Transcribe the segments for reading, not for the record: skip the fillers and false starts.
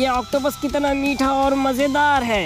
ये ऑक्टोपस कितना मीठा और मजेदार है।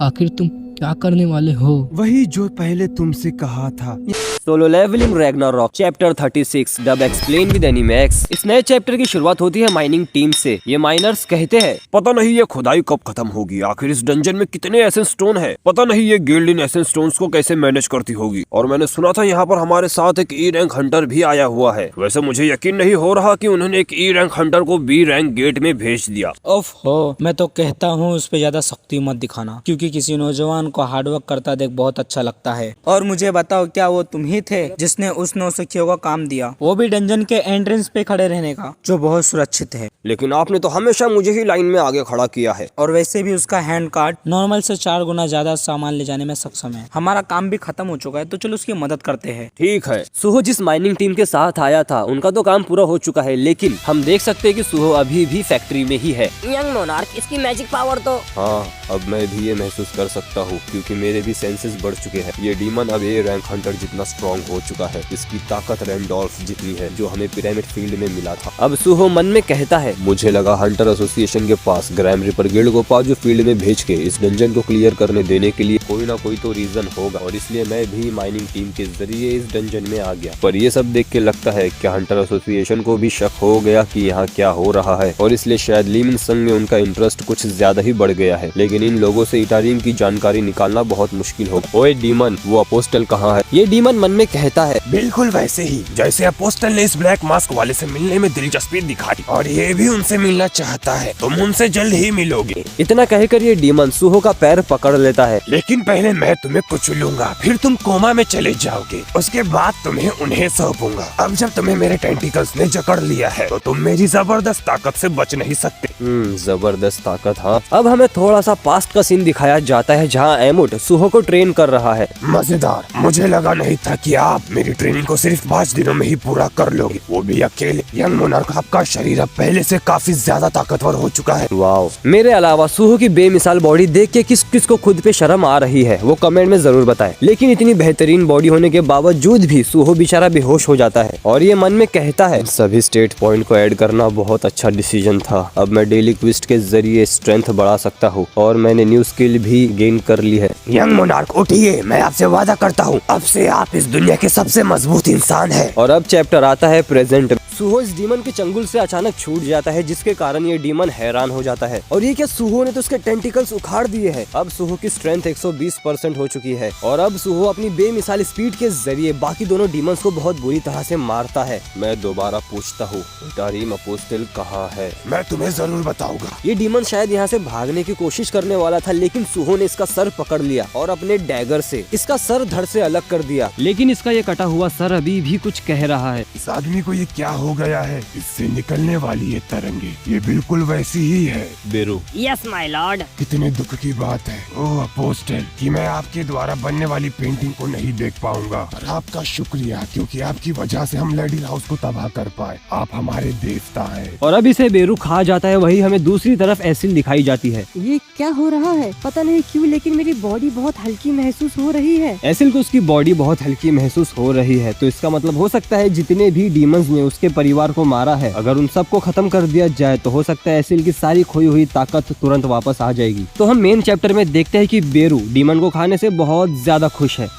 आखिर तुम क्या करने वाले हो? वही जो पहले तुमसे कहा था। Solo levelling Ragnarok chapter 36 dub explain with Animax. इस नए चैप्टर की शुरुआत होती है माइनिंग टीम से। ये माइनर्स कहते हैं, पता नहीं ये खुदाई कब खत्म होगी, आखिर इस डंजन में कितने एसेंस स्टोन है, पता नहीं ये गिल्ड इन एसेंस स्टोन्स को कैसे मैनेज करती होगी। और मैंने सुना था यहाँ पर हमारे साथ एक ई रैंक हंटर भी आया हुआ है। वैसे मुझे यकीन नहीं हो रहा कि उन्होंने एक ई रैंक हंटर को बी रैंक गेट में भेज दिया। उफ हो, मैं तो कहता हूँ उस पे ज्यादा सख्ती मत दिखाना, क्योंकि किसी नौजवान को हार्डवर्क करता देख बहुत अच्छा लगता है। और मुझे बताओ, क्या वो तुम ही थे जिसने उस नौसिखियों का काम दिया, वो भी डंजन के एंट्रेंस पे खड़े रहने का, जो बहुत सुरक्षित है। लेकिन आपने तो हमेशा मुझे ही लाइन में आगे खड़ा किया है। और वैसे भी उसका हैंड कार्ड नॉर्मल से 4 गुना ज्यादा सामान ले जाने में सक्षम है। हमारा काम भी खत्म हो चुका है, तो चलो उसकी मदद करते हैं। ठीक है। सुहो जिस माइनिंग टीम के साथ आया था उनका तो काम पूरा हो चुका है, लेकिन हम देख सकते हैं कि सुहो अभी भी फैक्ट्री में ही है। यंग मोनार्क, इसकी मैजिक पावर तो। हाँ, अब मैं भी ये महसूस कर सकता हूँ, क्योंकि मेरे भी सेंसेस बढ़ चुके हैं। ये डीमन अब ए रैंक हंटर जितना स्ट्रॉन्ग हो चुका है। इसकी ताकत रैंडोल्फ जितनी है, जो हमें पिरामिड फील्ड में मिला था। अब सुहो मन में कहता है, मुझे लगा हंटर एसोसिएशन के पास ग्रैम रिपर गिल्ड को पाजो फील्ड में भेज के इस डंजन को क्लियर करने देने के लिए कोई ना कोई तो रीजन होगा, और इसलिए मैं भी माइनिंग टीम के जरिए इस डंजन में आ गया। पर ये सब देख के लगता है कि हंटर एसोसिएशन को भी शक हो गया कि यहाँ क्या हो रहा है, और इसलिए शायद लीमिन संग में उनका इंटरेस्ट कुछ ज्यादा ही बढ़ गया है। लेकिन इन लोगों से इटारिम की जानकारी निकालना बहुत मुश्किल होगा। ओए डीमन, वो अपोस्टल कहाँ है? ये डीमन मन में कहता है, बिल्कुल वैसे ही जैसे अपोस्टल ने इस ब्लैक मास्क वाले से मिलने में दिलचस्पी दिखाई, और ये भी उनसे मिलना चाहता है। तुम उनसे जल्द ही मिलोगे। इतना कहकर ये डीमन सुहो का पैर पकड़ लेता है। लेकिन पहले मैं तुम्हें कुचलूंगा, फिर तुम कोमा में चले जाओगे, उसके बाद तुम्हें उन्हें सौंपूंगा। अब जब तुम्हें मेरे टेंटिकल्स ने जकड़ लिया है, तो तुम मेरी जबरदस्त ताकत से बच नहीं सकते। जबरदस्त ताकत। हाँ, अब हमें थोड़ा सा पास्ट का सीन दिखाया जाता है, जहाँ एमुट सुहो को ट्रेन कर रहा है। मजेदार। मुझे लगा नहीं था कि आप मेरी ट्रेनिंग को सिर्फ 5 दिनों में ही पूरा कर लोगे, वो भी अकेले। यंग मोनार्क, आपका शरीर अब पहले से काफी ज्यादा ताकतवर हो चुका है। वाओ। मेरे अलावा सुहो की बेमिसाल बॉडी देख के किस किस को खुद पे शर्म आ रही है, वो कमेंट में जरूर बताएं। लेकिन इतनी बेहतरीन बॉडी होने के बावजूद भी सुहो बेचारा बेहोश हो जाता है, और ये मन में कहता है, सभी स्टेट पॉइंट को ऐड करना बहुत अच्छा डिसीजन था। अब मैं डेली क्विस्ट के जरिए स्ट्रेंथ बढ़ा सकता हूँ, और मैंने न्यू स्किल भी गेन कर ली है। यंग मोनार्क उठिए, मैं आपसे वादा करता हूँ, अब से आप इस दुनिया के सबसे मजबूत इंसान हैं। और अब चैप्टर आता है प्रेजेंट। सुहो इस डीमन के चंगुल से अचानक छूट जाता है, जिसके कारण ये डीमन हैरान हो जाता है। और ये क्या, सुहो ने तो उसके टेंटिकल्स उखाड़ दिए हैं। अब सुहो की स्ट्रेंथ 120% हो चुकी है, और अब सुहो अपनी बेमिसाल स्पीड के जरिए बाकी दोनों डीमंस को बहुत बुरी तरह से मारता है। मैं दोबारा पूछता हूँ, इटारिम अपोस्टल कहाँ है? मैं तुम्हें जरूर बताऊंगा। ये डीमन शायद यहाँ से भागने की कोशिश करने वाला था, लेकिन सुहो ने इसका सर पकड़ लिया और अपने डैगर से इसका सर धड़ से अलग कर दिया। लेकिन इसका ये कटा हुआ सर अभी भी कुछ कह रहा है। इस आदमी को ये क्या हो गया है? इससे निकलने वाली ये तरंगे, ये बिल्कुल वैसी ही है। बेरू। Yes my lord. कितने दुख की बात है ओ अपोस्टल, कि मैं आपके द्वारा बनने वाली पेंटिंग को नहीं देख पाऊंगा। पर आपका शुक्रिया, क्योंकि आपकी वजह से हम लेडी हाउस को तबाह कर पाए। आप हमारे देवता हैं। और अब इसे बेरू खा जाता है। वही हमें दूसरी तरफ एसिल दिखाई जाती है। ये क्या हो रहा है? पता नहीं क्यों, लेकिन मेरी बॉडी बहुत हल्की महसूस हो रही है। एसिल को उसकी बॉडी बहुत हल्की महसूस हो रही है, तो इसका मतलब हो सकता है जितने भी डीमंस ने उसके परिवार को मारा है, अगर उन सबको खत्म कर दिया जाए तो हो सकता है एसिल की सारी खोई हुई ताकत तुरंत वापस आ जाएगी। तो हम मेन चैप्टर में देखते हैं कि बेरू डीमन को खाने से बहुत ज्यादा खुश है।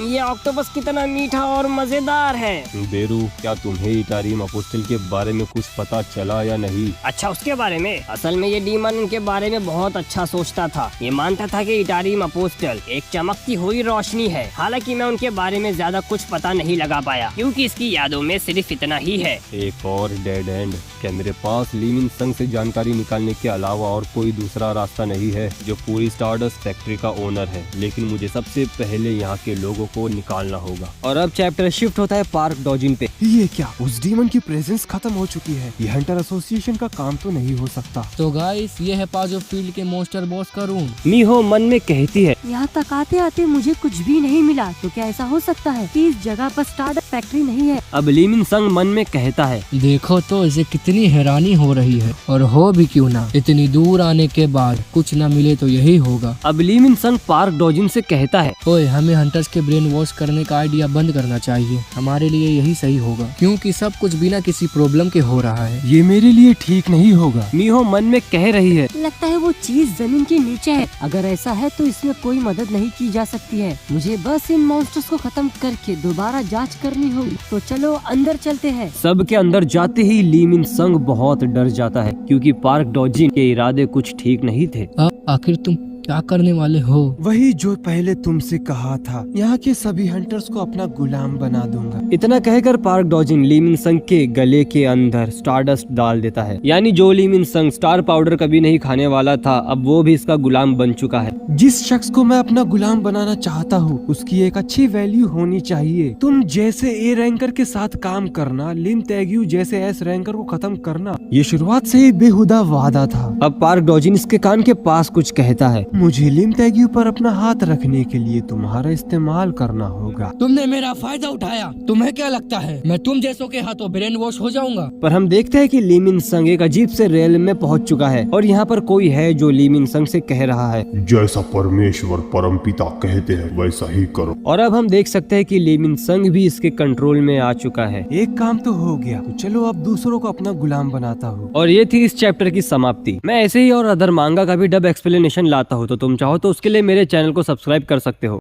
ये ऑक्टोपस कितना मीठा और मजेदार है। बेरू, क्या तुम्हें इटारिम अपोस्टल के बारे में कुछ पता चला या नहीं? अच्छा, उसके बारे में? असल में ये डीमन इनके बारे में बहुत अच्छा सोचता था। ये मानता था कि इटारिम अपोस्टल एक चमकती हुई रोशनी है। हालांकि मैं उनके बारे में ज्यादा कुछ पता नहीं लगा पाया, क्योंकि इसकी यादों में सिर्फ इतना ही है। एक और डेड एंड। क्या मेरे पास लीमिन संग से जानकारी निकालने के अलावा और कोई दूसरा रास्ता नहीं है, जो पूरी स्टारडस्ट फैक्ट्री का ओनर है? लेकिन मुझे सबसे पहले यहाँ के लोगों को निकालना होगा। और अब चैप्टर शिफ्ट होता है पार्क डॉजिन पे। ये क्या, उस डीमन की प्रेजेंस खत्म हो चुकी है। ये हंटर एसोसिएशन का काम तो नहीं हो सकता। तो गाइस, ये है पाजो फील्ड के मॉन्स्टर बॉस का रूम। मीहो मन में कहती है, यहाँ तक आते आते मुझे कुछ भी नहीं मिला, तो क्या ऐसा हो सकता है कि इस जगह पर स्टारडस्ट फैक्ट्री नहीं है? अब लीमिन संग मन में कहता है, देखो तो इसे कितनी हैरानी हो रही है, और हो भी क्यों ना, इतनी दूर आने के बाद कुछ न मिले तो यही होगा। अब लीमिन संग पार्क डॉजिन से कहता है, ओए, हमें हंटर्स के ब्रेन वॉश वॉश करने का आइडिया बंद करना चाहिए। हमारे लिए यही सही होगा, क्योंकि सब कुछ बिना किसी प्रॉब्लम के हो रहा है। ये मेरे लिए ठीक नहीं होगा। मीहो मन में कह रही है, लगता है वो चीज जमीन के नीचे है। अगर ऐसा है तो इसमें कोई मदद नहीं की जा सकती है। मुझे बस इन मॉन्स्टर्स को खत्म करके दोबारा जांच करनी होगी। तो चलो अंदर चलते हैं। सब के अंदर जाते ही ली मिन संग बहुत डर जाता है, क्योंकि पार्क डॉजिन के इरादे कुछ ठीक नहीं थे। आखिर तुम क्या करने वाले हो? वही जो पहले तुमसे कहा था, यहाँ के सभी हंटर्स को अपना गुलाम बना दूंगा। इतना कहकर पार्क डॉजिन ली मिन संग के गले के अंदर स्टारडस्ट डाल देता है। यानी जो ली मिन संग स्टार पाउडर कभी नहीं खाने वाला था, अब वो भी इसका गुलाम बन चुका है। जिस शख्स को मैं अपना गुलाम बनाना चाहता हूँ, उसकी एक अच्छी वैल्यू होनी चाहिए। तुम जैसे ए रैंकर के साथ काम करना, लिम तैग्यू जैसे एस रैंकर को खत्म करना, ये शुरुआत से ही बेहुदा वादा था। अब पार्क डॉजिन इसके कान के पास कुछ कहता है। मुझे लिम तैग्यू पर अपना हाथ रखने के लिए तुम्हारा इस्तेमाल करना होगा। तुमने मेरा फायदा उठाया। तुम्हें क्या लगता है मैं तुम जैसों के हाथों ब्रेन वॉश हो जाऊंगा? पर हम देखते हैं कि ली मिन संग एक अजीब से रेल में पहुंच चुका है, और यहाँ पर कोई है जो ली मिन संग से कह रहा है, जैसा परमेश्वर परमपिता कहते हैं वैसा ही करो। और अब हम देख सकते हैं कि ली मिन संग भी इसके कंट्रोल में आ चुका है। एक काम तो हो गया, तो चलो अब दूसरों को अपना गुलाम बनाता हूँ। और ये थी इस चैप्टर की समाप्ति। मैं ऐसे ही और अदर मांगा का भी डब एक्सप्लेनेशन लाता हूँ, तो तुम चाहो तो उसके लिए मेरे चैनल को सब्सक्राइब कर सकते हो।